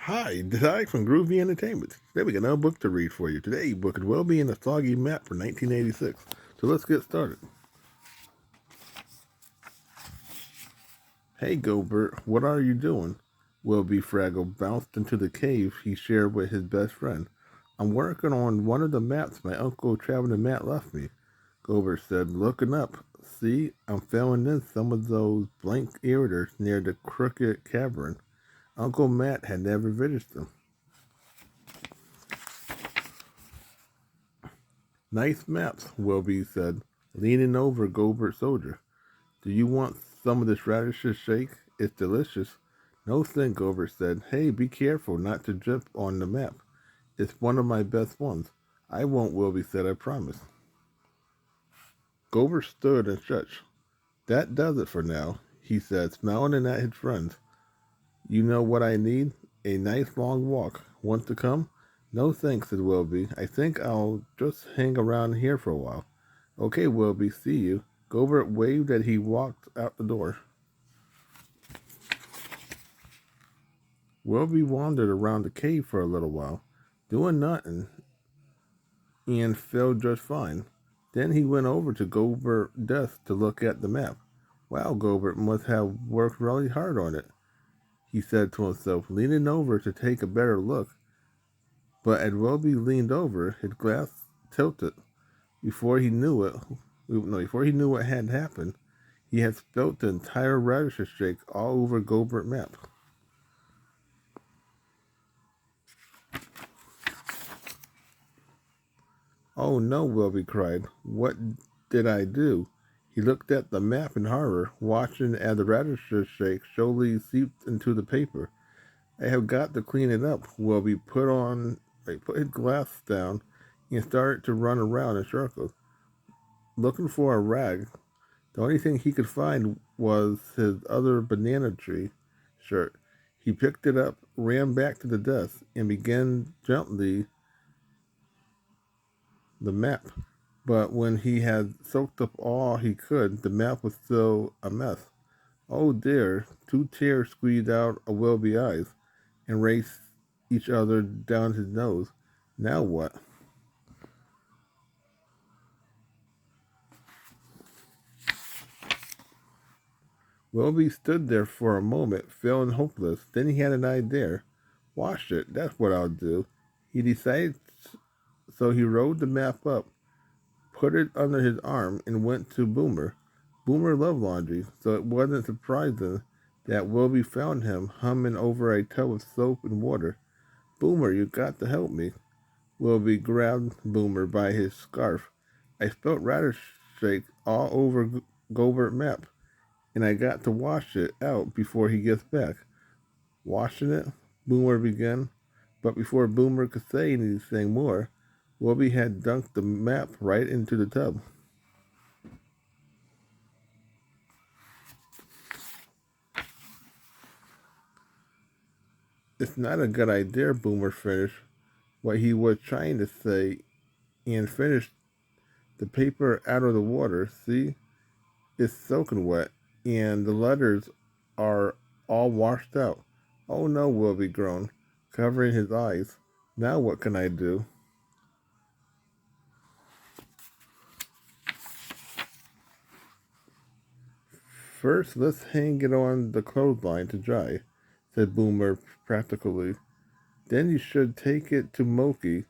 Hi, Desai from Groovy Entertainment. Today we got another book to read for you. Today's book is Wellbeing the Soggy Map from 1986. So let's get started. Hey Gilbert, what are you doing? Wilby Fraggle bounced into the cave he shared with his best friend. I'm working on one of the maps my uncle Traveling Matt left me. Gilbert said, looking up. See, I'm filling in some of those blank areas near the crooked cavern. Uncle Matt had never visited them. Nice maps, Wilby said, leaning over Gobert's shoulder. Do you want some of this radishes shake? It's delicious. No thank, Gobert said. Hey, be careful not to drip on the map. It's one of my best ones. I won't, Wilby said, I promise. Gobert stood and stretched. That does it for now, he said, smiling at his friends. You know what I need? A nice long walk. Want to come? No thanks, said Wilby. I think I'll just hang around here for a while. Okay, Wilby, see you. Gobert waved as he walked out the door. Wilby wandered around the cave for a little while, doing nothing, and felt just fine. Then he went over to Gobert's desk to look at the map. Wow, Gobert must have worked really hard on it, he said to himself, leaning over to take a better look. But as Wilby leaned over, his glass tilted. Before he knew it, before he knew what had happened, he had spilt the entire radish shake all over Gobert's map. Oh no, Wilby cried. What did I do? He looked at the map in horror, watching as the radish shake slowly seeped into the paper. I have got to clean it up. Wilby put his glass down and started to run around in circles, looking for a rag. The only thing he could find was his other banana tree shirt. He picked it up, ran back to the desk, and began gently the map. But when he had soaked up all he could, the map was still a mess. Oh dear, two tears squeezed out of Wilby's eyes and raced each other down his nose. Now what? Wilby stood there for a moment, feeling hopeless. Then he had an idea. Wash it, that's what I'll do. He decided, so he rolled the map up, put it under his arm, and went to Boomer. Boomer loved laundry, so it wasn't surprising that Wilby found him humming over a tub of soap and water. Boomer, you got to help me. Wilby grabbed Boomer by his scarf. I spilled radish shake all over Gobert map, and I got to wash it out before he gets back. Washing it? Boomer began, but before Boomer could say anything more, Wilby had dunked the map right into the tub. It's not a good idea, Boomer finished what he was trying to say and finished the paper out of the water. See, it's soaking wet, and the letters are all washed out. Oh no, Wilby groaned, covering his eyes. Now what can I do? First, let's hang it on the clothesline to dry, said Boomer practically. Then you should take it to Moki.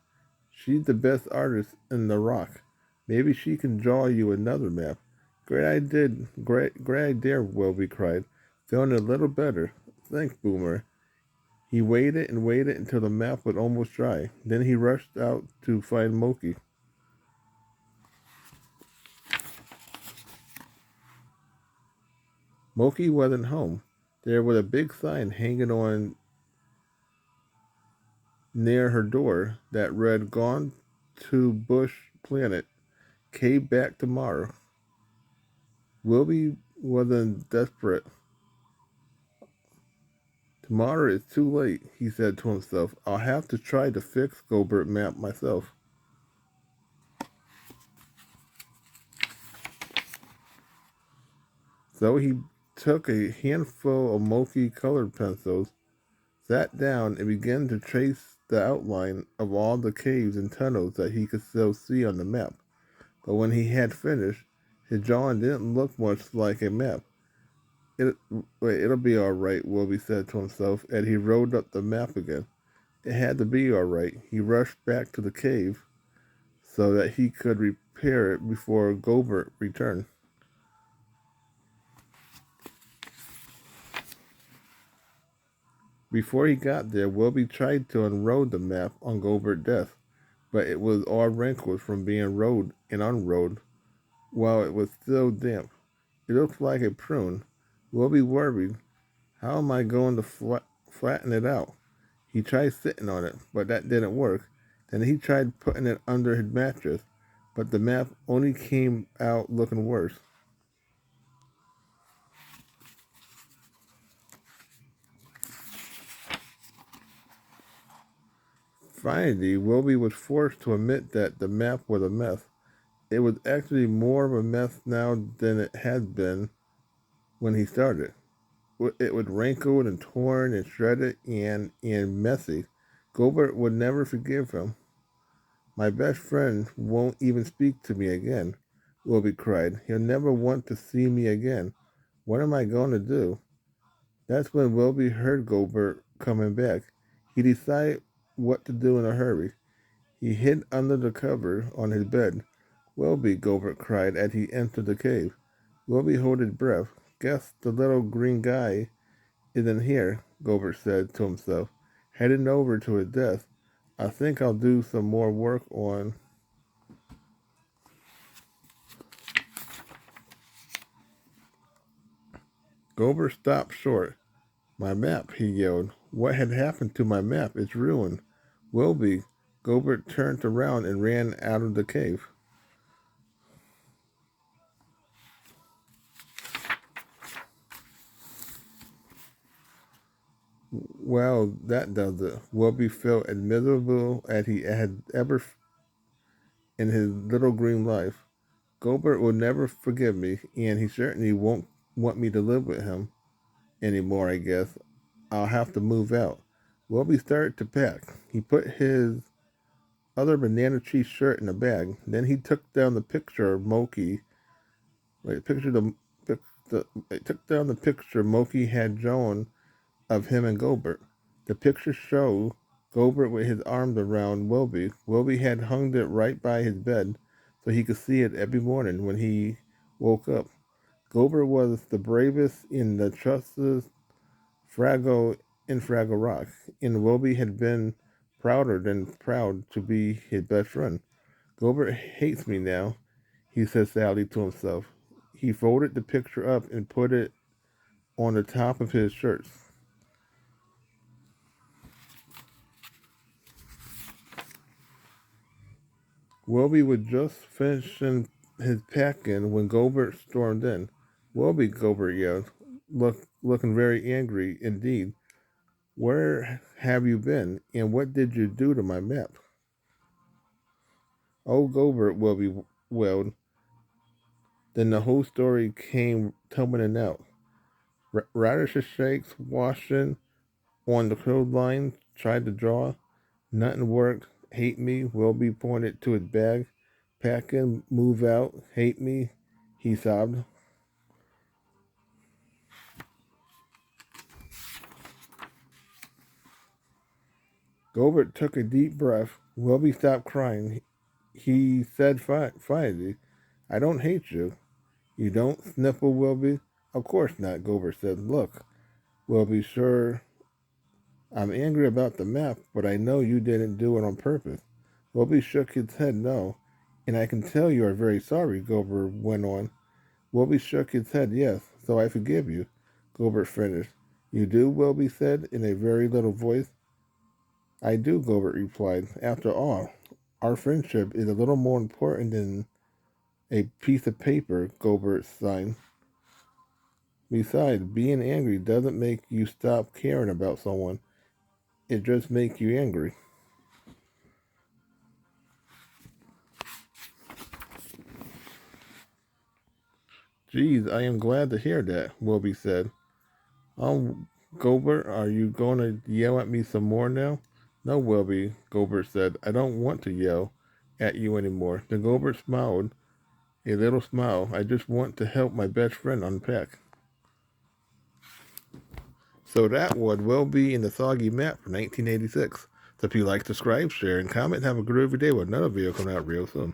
She's the best artist in the rock. Maybe she can draw you another map. Great idea, Welby cried, feeling a little better. Thanks, Boomer. He waited and waited until the map was almost dry. Then he rushed out to find Moki. Moki wasn't home. There was a big sign hanging on near her door that read, Gone to Bush Planet. Came back tomorrow. Wilby wasn't desperate. Tomorrow is too late, he said to himself. I'll have to try to fix Gobert map myself. So he took a handful of multi-colored pencils, sat down and began to trace the outline of all the caves and tunnels that he could still see on the map. But when he had finished, his drawing didn't look much like a map. It, it'll be all right, Wilby said to himself, and he rolled up the map again. It had to be all right. He rushed back to the cave so that he could repair it before Gobert returned. Before he got there, Wilby tried to unroll the map on Gobert's desk, but it was all wrinkled from being rolled and unrolled while it was still damp. It looked like a prune. Wilby worried, how am I going to flatten it out? He tried sitting on it, but that didn't work. Then he tried putting it under his mattress, but the map only came out looking worse. Finally, Wilby was forced to admit that the map was a mess. It was actually more of a mess now than it had been when he started. It was wrinkled and torn and shredded and messy. Gobert would never forgive him. My best friend won't even speak to me again, Wilby cried. He'll never want to see me again. What am I going to do? That's when Wilby heard Gobert coming back. He decided what to do in a hurry. He hid under the cover on his bed. Wilby, Gobert cried as he entered the cave. Wilby held his breath. Guess the little green guy isn't here, Gobert said to himself, heading over to his desk. I think I'll do some more work on... Gobert stopped short. My map, he yelled. What had happened to my map? It's ruined. Wilby, Gobert turned around and ran out of the cave. Well, that does it. Wilby felt as miserable as he had ever in his little green life. Gobert will never forgive me, and he certainly won't want me to live with him anymore, I guess. I'll have to move out. Wilby started to pack. He put his other banana tree shirt in a bag. Then he took down the picture of Moki. Took down the picture Moki had drawn of him and Gobert. The picture showed Gobert with his arms around Wilby. Wilby had hung it right by his bed so he could see it every morning when he woke up. Gobert was the bravest in the trusses Fraggle in Fraggle Rock, and Wilby had been prouder than proud to be his best friend. Gobert hates me now, he said sadly to himself. He folded the picture up and put it on the top of his shirts. Wilby was just finishing his packing when Gobert stormed in. Wilby, Gobert yelled, looking very angry indeed. Where have you been, and what did you do to my map? Oh, Gobert, Wilby wailed. Then the whole story came tumbling out. Radishes shakes, washing on the clothesline, tried to draw. Nothing worked. Hate me. Wilby pointed to his bag. Packing, move out. Hate me, he sobbed. Gobert took a deep breath. Wilby stopped crying. He said finally, I don't hate you. You don't? Sniffled Wilby. Of course not, Gobert said. Look, Wilby, sure, I'm angry about the map, but I know you didn't do it on purpose. Wilby shook his head no. And I can tell you are very sorry, Gobert went on. Wilby shook his head yes, so I forgive you, Gobert finished. You do? Wilby said in a very little voice. I do, Gobert replied. After all, our friendship is a little more important than a piece of paper, Gobert sighed. Besides, being angry doesn't make you stop caring about someone. It just makes you angry. Geez, I am glad to hear that, Wilby said. Gobert, are you going to yell at me some more now? No, Wilby, Gobert said. I don't want to yell at you anymore. Then Gobert smiled a little smile. I just want to help my best friend unpack. So that one will be in the Soggy Map for 1986. So if you like, subscribe, share, and comment, have a groovy day with another video coming out real soon.